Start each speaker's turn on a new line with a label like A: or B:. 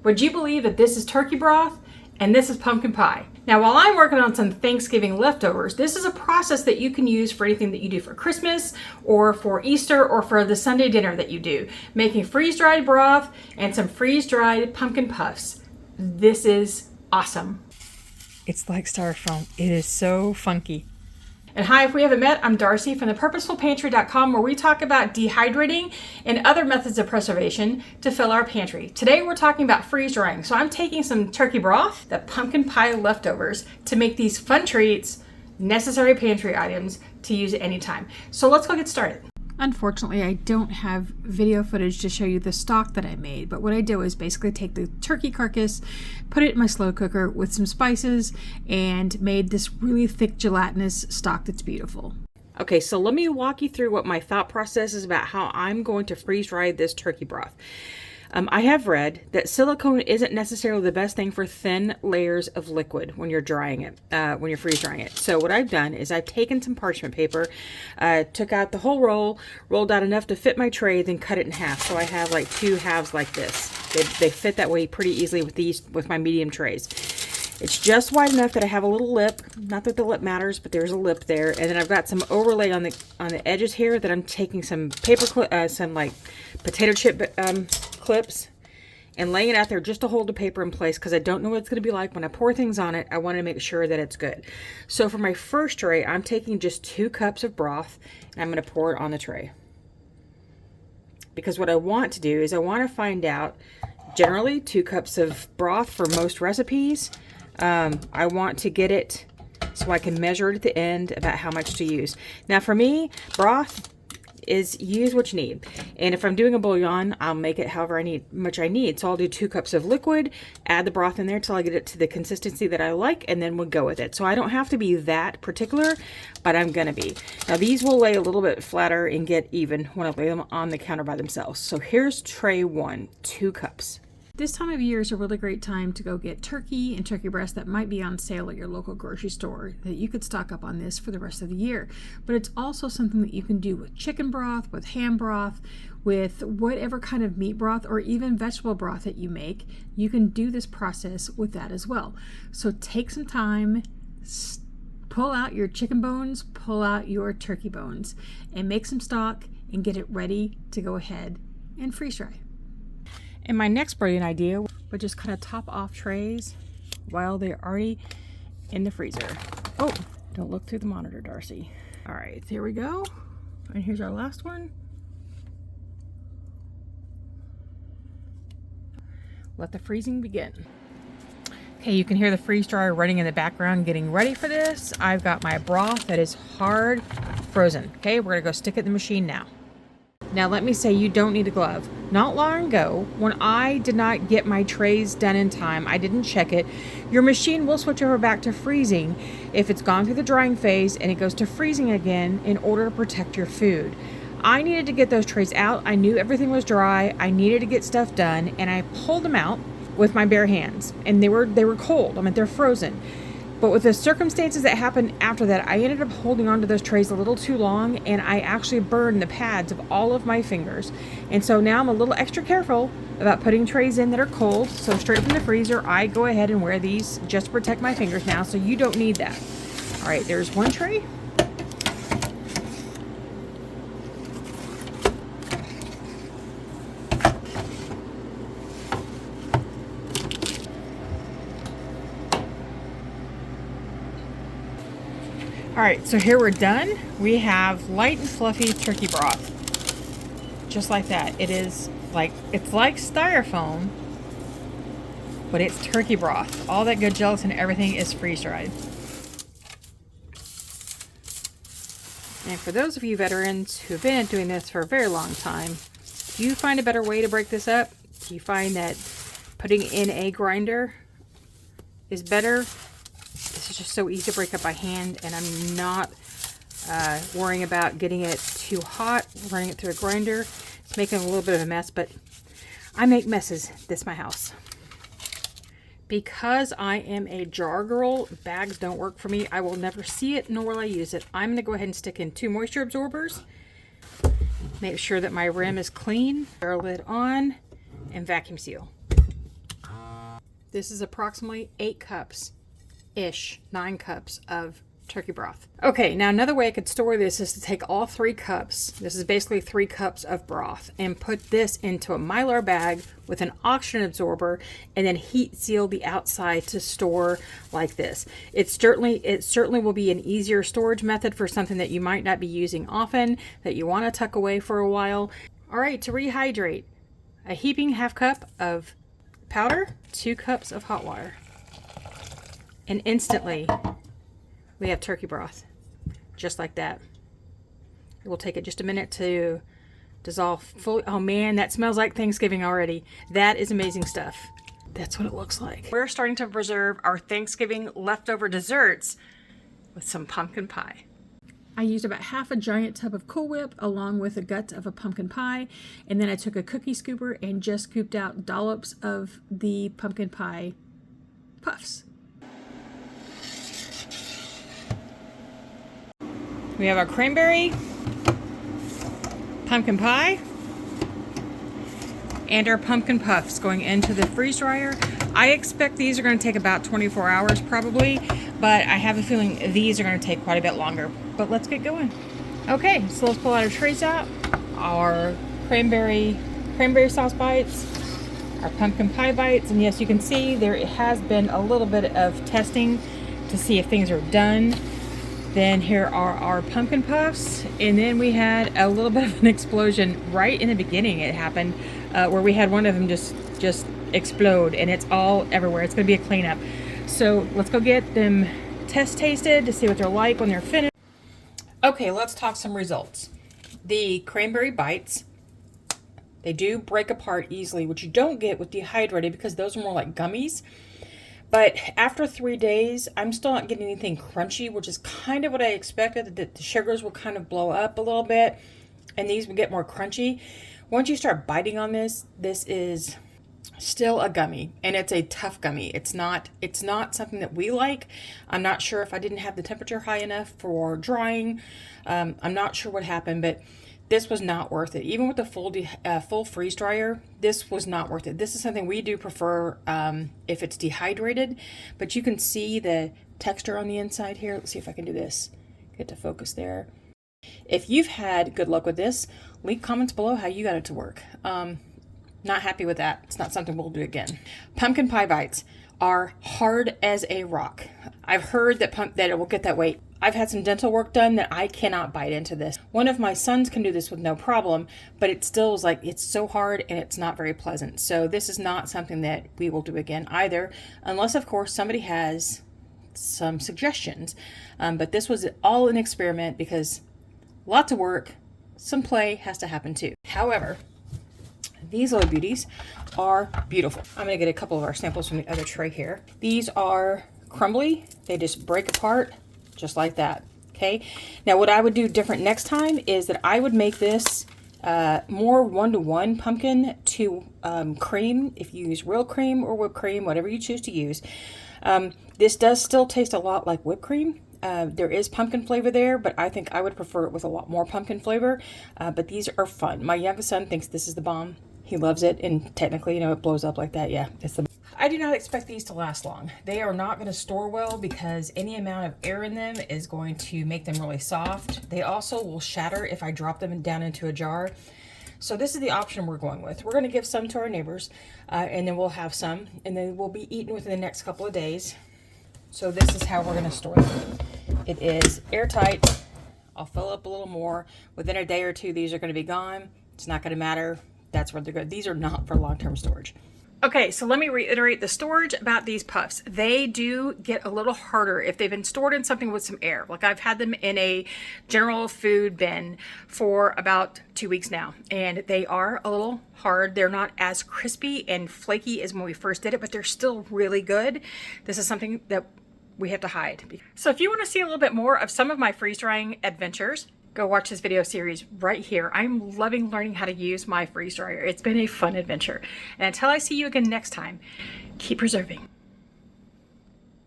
A: Would you believe that this is turkey broth and this is pumpkin pie? Now, while I'm working on some Thanksgiving leftovers, this is a process that you can use for anything that you do for Christmas or for Easter or for the Sunday dinner that you do. Making freeze-dried broth and some freeze-dried pumpkin puffs. This is awesome. It's like styrofoam. It is so funky. And hi, if we haven't met, I'm Darcy from thepurposefulpantry.com, where we talk about dehydrating and other methods of preservation to fill our pantry. Today we're talking about freeze drying. So I'm taking some turkey broth, the pumpkin pie leftovers, to make these fun treats, necessary pantry items to use at any time. So let's go get started. Unfortunately, I don't have video footage to show you the stock that I made, but what I do is basically take the turkey carcass, put it in my slow cooker with some spices, and made this really thick gelatinous stock that's beautiful. Okay, so let me walk you through what my thought process is about how I'm going to freeze dry this turkey broth. I have read that silicone isn't necessarily the best thing for thin layers of liquid when you're drying it, when you're freeze drying it. So what I've done is I've taken some parchment paper, took out the whole roll, rolled out enough to fit my tray, then cut it in half. So I have like two halves like this. They fit that way pretty easily with my medium trays. It's just wide enough that I have a little lip. Not that the lip matters, but there's a lip there. And then I've got some overlay on the edges here that I'm taking some some like potato chip clips and laying it out there just to hold the paper in place, because I don't know what it's going to be like when I pour things on it. I want to make sure that it's good. So for my first tray, I'm taking just 2 cups of broth and I'm going to pour it on the tray. Because what I want to do is I want to find out, generally 2 cups of broth for most recipes. I want to get it so I can measure it at the end about how much to use. Now for me, broth is use what you need. And if I'm doing a bouillon, I'll make it however much I need. So I'll do 2 cups of liquid, add the broth in there till I get it to the consistency that I like, and then we'll go with it. So I don't have to be that particular, but I'm gonna be. Now these will lay a little bit flatter and get even when I lay them on the counter by themselves. So here's tray 1, 2 cups. This time of year is a really great time to go get turkey and turkey breast that might be on sale at your local grocery store, that you could stock up on this for the rest of the year. But it's also something that you can do with chicken broth, with ham broth, with whatever kind of meat broth or even vegetable broth that you make. You can do this process with that as well. So take some time, pull out your chicken bones, pull out your turkey bones, and make some stock and get it ready to go ahead and freeze dry. And my next brilliant idea would just kind of top off trays while they're already in the freezer. Oh, don't look through the monitor, Darcy. All right, there we go. And here's our last one. Let the freezing begin. Okay, you can hear the freeze dryer running in the background getting ready for this. I've got my broth that is hard frozen. Okay, we're gonna go stick it in the machine now. Now let me say, you don't need a glove. Not long ago, when I did not get my trays done in time, I didn't check it, your machine will switch over back to freezing if it's gone through the drying phase and it goes to freezing again in order to protect your food. I needed to get those trays out. I knew everything was dry. I needed to get stuff done, and I pulled them out with my bare hands, and they were cold. I mean, they're frozen. But with the circumstances that happened after that, I ended up holding onto those trays a little too long, and I actually burned the pads of all of my fingers. And so now I'm a little extra careful about putting trays in that are cold. So straight from the freezer, I go ahead and wear these just to protect my fingers now, so you don't need that. All right, there's one tray. All right, so here we're done. We have light and fluffy turkey broth. Just like that. It's like styrofoam, but it's turkey broth. All that good gelatin, everything is freeze dried. And for those of you veterans who've been doing this for a very long time, do you find a better way to break this up? Do you find that putting in a grinder is better? This is just so easy to break up by hand, and I'm not worrying about getting it too hot, running it through a grinder. It's making a little bit of a mess, but I make messes. This is my house. Because I am a jar girl, bags don't work for me. I will never see it, nor will I use it. I'm going to go ahead and stick in 2 moisture absorbers. Make sure that my rim is clean. Our lid on, and vacuum seal. This is approximately 8 cups-ish, 9 cups of turkey broth. Okay, now another way I could store this is to take all 3 cups, this is basically 3 cups of broth, and put this into a Mylar bag with an oxygen absorber and then heat seal the outside to store like this. It certainly will be an easier storage method for something that you might not be using often, that you want to tuck away for a while. All right, to rehydrate, a heaping 1/2 cup of powder, 2 cups of hot water, and instantly we have turkey broth, just like that. It will take it just a minute to dissolve fully. Oh man, that smells like Thanksgiving already. That is amazing stuff. That's what it looks like. We're starting to preserve our Thanksgiving leftover desserts with some pumpkin pie. I used about half a giant tub of Cool Whip along with the guts of a pumpkin pie, and then I took a cookie scooper and just scooped out dollops of the pumpkin pie puffs. We have our cranberry, pumpkin pie, and our pumpkin puffs going into the freeze dryer. I expect these are going to take about 24 hours probably, but I have a feeling these are going to take quite a bit longer. But let's get going. Okay, so let's pull out our trays out. Our cranberry sauce bites, our pumpkin pie bites, and yes, you can see there has been a little bit of testing to see if things are done. Then here are our pumpkin puffs, and then we had a little bit of an explosion right in the beginning. It happened where we had one of them just explode, and it's all everywhere. It's going to be a cleanup. So let's go get them tasted to see what they're like when they're finished. Okay, let's talk some results. The cranberry bites, they do break apart easily, which you don't get with dehydrated because those are more like gummies. But after 3 days, I'm still not getting anything crunchy, which is kind of what I expected, that the sugars will kind of blow up a little bit and these will get more crunchy. Once you start biting on this is still a gummy, and it's a tough gummy. It's not something that we like. I'm not sure if I didn't have the temperature high enough for drying. I'm not sure what happened, but this was not worth it. Even with the full freeze dryer, this was not worth it. This is something we do prefer if it's dehydrated, but you can see the texture on the inside here. Let's see if I can do this. Get to focus there. If you've had good luck with this, leave comments below how you got it to work. Not happy with that. It's not something we'll do again. Pumpkin pie bites are hard as a rock. I've heard that it will get that way. I've had some dental work done that I cannot bite into this. One of my sons can do this with no problem, but it still is like, it's so hard and it's not very pleasant. So this is not something that we will do again either, unless of course somebody has some suggestions. But this was all an experiment because lots of work, some play has to happen too. However, these little beauties are beautiful. I'm gonna get a couple of our samples from the other tray here. These are crumbly. They just break apart just like that, okay? Now what I would do different next time is that I would make this more 1-to-1 pumpkin to cream, if you use real cream or whipped cream, whatever you choose to use. This does still taste a lot like whipped cream. There is pumpkin flavor there, but I think I would prefer it with a lot more pumpkin flavor. But these are fun. My youngest son thinks this is the bomb. He loves it, and technically, you know, it blows up like that. Yeah, it's the. I do not expect these to last long. They are not going to store well because any amount of air in them is going to make them really soft. They also will shatter if I drop them down into a jar. So this is the option we're going with. We're going to give some to our neighbors, and then we'll have some, and then we'll be eating within the next couple of days. So this is how we're going to store them. It is airtight. I'll fill up a little more. Within a day or two, these are going to be gone. It's not going to matter. That's where they're good. These are not for long-term storage. Okay, so let me reiterate the storage about these puffs. They do get a little harder if they've been stored in something with some air. Like I've had them in a general food bin for about 2 weeks now, and they are a little hard. They're not as crispy and flaky as when we first did it, but they're still really good. This is something that we have to hide. So if you want to see a little bit more of some of my freeze drying adventures, go watch this video series right here. I'm loving learning how to use my freeze dryer. It's been a fun adventure. And until I see you again next time, keep preserving.